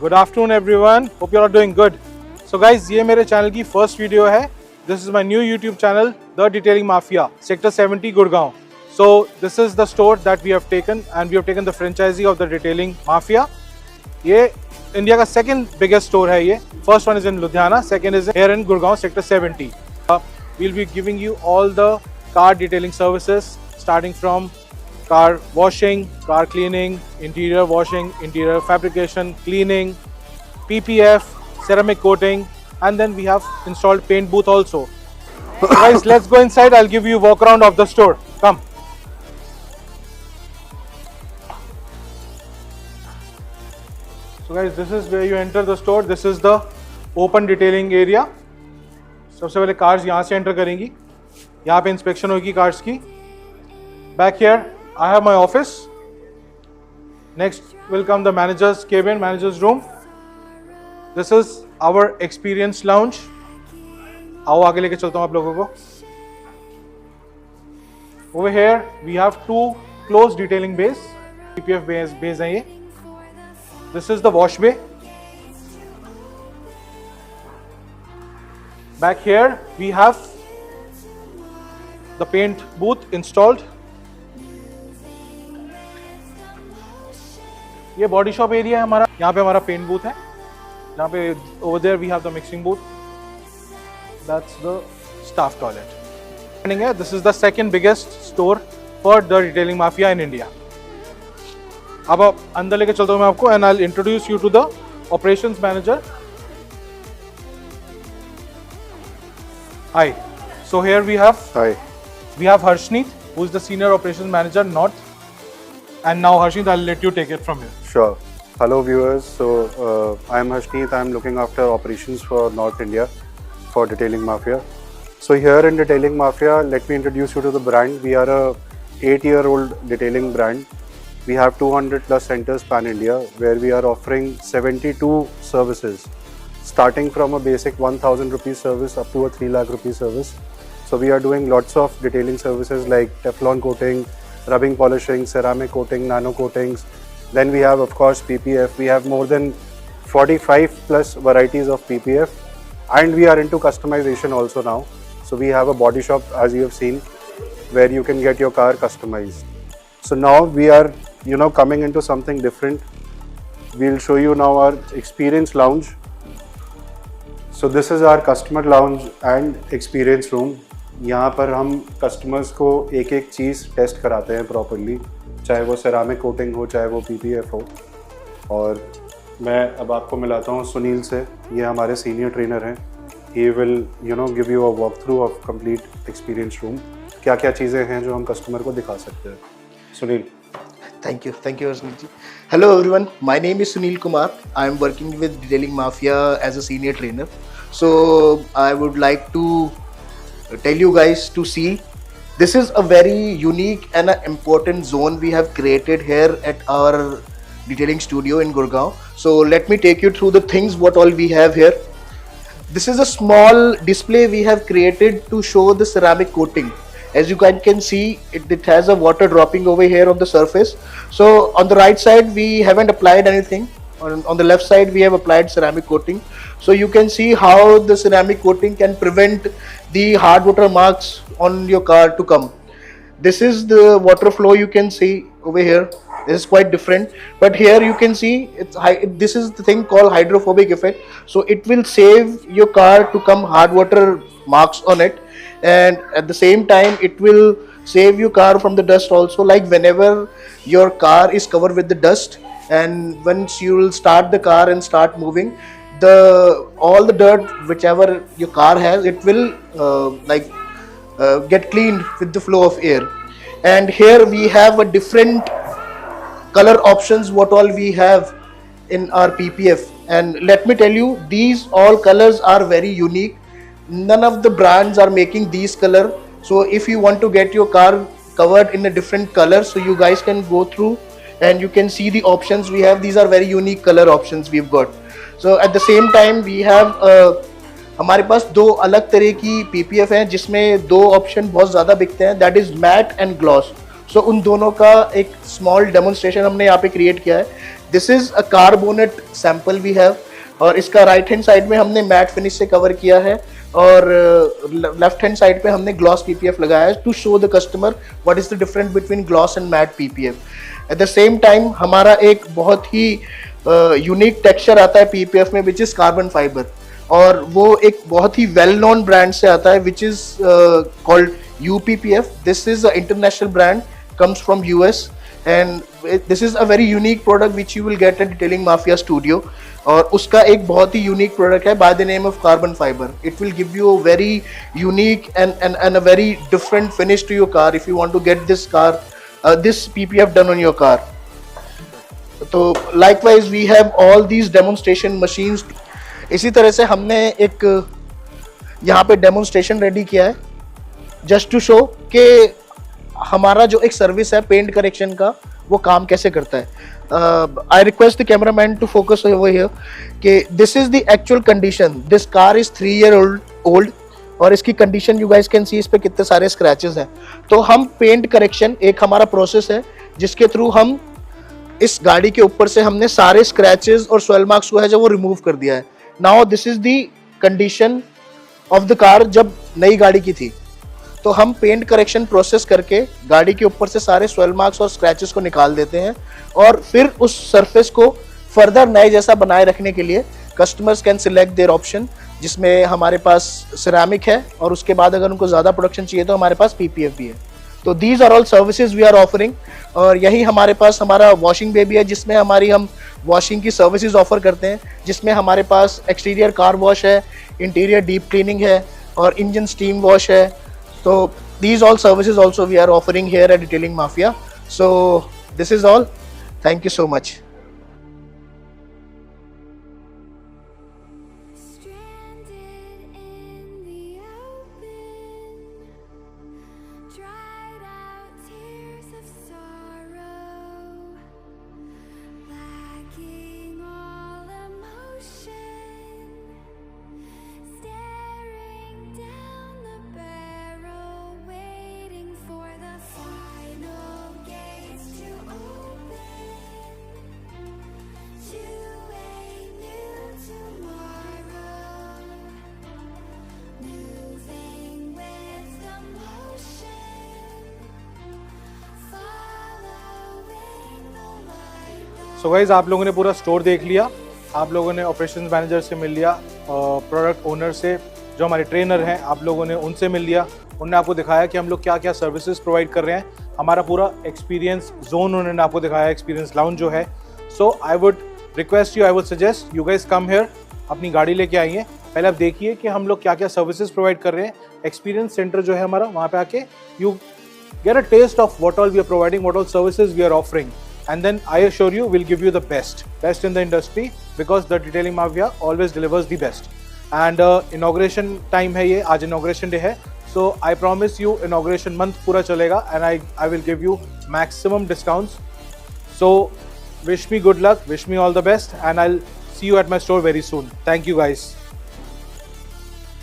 Good afternoon everyone, hope you are doing good. So guys, ये मेरे channel की first video है। This is my new YouTube channel, the detailing mafia, sector 70 Gurgaon. So this is the store that we have taken and we have taken the franchise of the detailing mafia. ये India का second biggest store है। ये first one is in Ludhiana, second is here in Gurgaon sector 70। We will be giving you all the car detailing services starting from car washing, car cleaning, interior washing, interior fabrication, cleaning, PPF, ceramic coating, and then we have installed paint booth also. So guys, let's go inside. I'll give you a walk around of the store. Come. So guys, this is where you enter the store. This is the open detailing area. सबसे पहले cars यहाँ से enter करेंगी। यहाँ पे inspection होगी cars की। Back here I have my office. Next will come the manager's cabin, manager's room. This is our experience lounge. आओ आगे लेके चलता हूँ आप लोगों को। Over here we have two closed detailing bays, PPF bays हैं ये। This is the wash bay. Back here we have the paint booth installed. ये बॉडी शॉप एरिया है हमारा। यहाँ पे हमारा पेंट बूथ है, जहाँ पे over there we have the mixing booth, that's the staff toilet. This is the second biggest store for the detailing mafia in India. अब अंदर लेके चलता हूँ मैं आपको and I will introduce you to the operations manager. Hi, so here we have Harshneet, who is the senior operations manager north. And now Harshneet, I'll let you take it from here. Sure. Hello viewers. So I am Harshneet. I am looking after operations for North India for Detailing Mafia. So here in Detailing Mafia, let me introduce you to the brand. We are a 8-year-old detailing brand. We have 200 plus centers pan India where we are offering 72 services, starting from a basic 1,000 rupees service up to a 3 lakh rupees service. So we are doing lots of detailing services like Teflon coating, rubbing, polishing, ceramic coating, nano coatings. Then we have of course PPF. We have more than 45 plus varieties of PPF, and we are into customization also now. So we have a body shop, as you have seen, where you can get your car customized. So now we are coming into something different. We'll show you now our experience lounge. So this is our customer lounge and experience room. यहाँ पर हम customers को एक एक चीज़ test कराते हैं properly, चाहे वो सेरामिक कोटिंग हो, चाहे वो PPF हो। और मैं अब आपको मिलाता हूँ सुनील से। ये हमारे सीनियर ट्रेनर हैं। He will give you a walk through of complete experience room. क्या क्या चीज़ें हैं जो हम कस्टमर को दिखा सकते हैं। Sunil. Thank you, Harshneet ji. Hello everyone, my name is Sunil Kumar. I am working with Detailing Mafia as a senior trainer. So I would like to tell you guys to see, this is a very unique and an important zone we have created here at our detailing studio in Gurgaon. So let me take you through the things what all we have here. This is a small display we have created to show the ceramic coating. As you guys can see, it has a water dropping over here on the surface. So on the right side we haven't applied anything. On the left side we have applied ceramic coating. So you can see how the ceramic coating can prevent the hard water marks on your car to come. This is the water flow you can see over here. This is quite different, but here you can see this is the thing called hydrophobic effect. So it will save your car to come hard water marks on it, and at the same time it will save your car from the dust also. Like whenever your car is covered with the dust, and once you will start the car and start moving, all the dirt whichever your car has, it will get cleaned with the flow of air. And here we have a different color options what all we have in our PPF. And let me tell you, these all colors are very unique. None of the brands are making these color. So if you want to get your car covered in a different color, so you guys can go through and you can see the options we have. These are very unique color options we've got. So at the same time we have हमारे पास दो अलग तरह की PPF हैं जिसमें दो option बहुत ज़्यादा बिकते हैं, that is matte and gloss. So उन दोनों का एक स्मॉल डेमोन्स्ट्रेशन हमने यहाँ पे क्रिएट किया है. This is a car bonnet sample we have, और इसका राइट हैंड साइड में हमने मैट फिनिश से कवर किया है और लेफ्ट हैंड साइड पे हमने ग्लॉस PPF लगाया है to show the customer what is the difference between gloss and matte PPF. At the same time हमारा एक बहुत ही यूनिक टेक्सचर आता है PPF में विच इज़ कार्बन फाइबर, और वो एक बहुत ही वेल नोन ब्रांड से आता है which is called UPPF. This is a international brand, comes from US, and this is a very unique product which you will get at Detailing Mafia Studio. और उसका एक बहुत ही यूनिक प्रोडक्ट है by the name of carbon fiber. It will give you a very unique and a very different finish to your car if you want to get this car this PPF done on your car. तो likewise we have all these demonstration machines. इसी तरह से हमने एक यहाँ पे demonstration ready किया है जस्ट टू शो कि हमारा जो एक सर्विस है पेंट करेक्शन का वो काम कैसे करता है. I request the cameraman to focus over here कि this is the actual condition. This car is 3 year old और इसकी condition you guys can see, इस पे कितने सारे स्क्रैचेस हैं. तो हम पेंट करेक्शन एक हमारा प्रोसेस है जिसके थ्रू हम इस गाड़ी के ऊपर से हमने सारे स्क्रैचेस और स्वेल मार्क्स जो है जो वो रिमूव कर दिया है. Now this is the condition of the car जब नई गाड़ी की थी. तो हम पेंट करेक्शन प्रोसेस करके गाड़ी के ऊपर से सारे स्वेल मार्क्स और स्क्रैचेस को निकाल देते हैं और फिर उस सरफेस को फर्दर नए जैसा बनाए रखने के लिए customers can select their option, जिसमें हमारे पास सिरेमिक है और उसके बाद अगर उनको ज़्यादा प्रोडक्शन चाहिए तो हमारे पास PPF भी है. तो these are all services we are offering. और यही हमारे पास हमारा वॉशिंग बे भी है जिसमें हम वॉशिंग की सर्विसेज ऑफर करते हैं, जिसमें हमारे पास एक्सटीरियर कार वॉश है, इंटीरियर डीप क्लीनिंग है और इंजन स्टीम वॉश है. So these all services also we are offering here at Detailing Mafia. So this is all. Thank you so much. Stranded in the open, dried out tears of sorrow, lacking all emotion, staring down the barrel, waiting for the final gates to open to a new tomorrow, moving with the motion, following the light. So guys आप लोगों ने पूरा store देख लिया, आप लोगों ने operations manager से मिल लिया, प्रोडक्ट ओनर से जो हमारे ट्रेनर हैं आप लोगों ने उनसे मिल लिया. उन्होंने आपको दिखाया कि हम लोग क्या क्या सर्विसेज प्रोवाइड कर रहे हैं. हमारा पूरा एक्सपीरियंस जोन उन्होंने आपको दिखाया, एक्सपीरियंस लाउंज जो है. So I would request you, I would suggest you guys come here, अपनी गाड़ी लेके आइए, पहले आप देखिए कि हम लोग क्या क्या सर्विसेज प्रोवाइड कर रहे हैं. एक्सपीरियंस सेंटर जो है हमारा, वहाँ पे आके you get a taste of what all we are providing, what all services we are offering. And then I assure you we'll give you the best in the industry, because the Detailing Mafia always delivers the best. And inauguration time है ये, आज inauguration day है, so I promise you inauguration month पूरा चलेगा and I will give you maximum discounts. So wish me good luck, wish me all the best, and I'll see you at my store very soon. Thank you guys.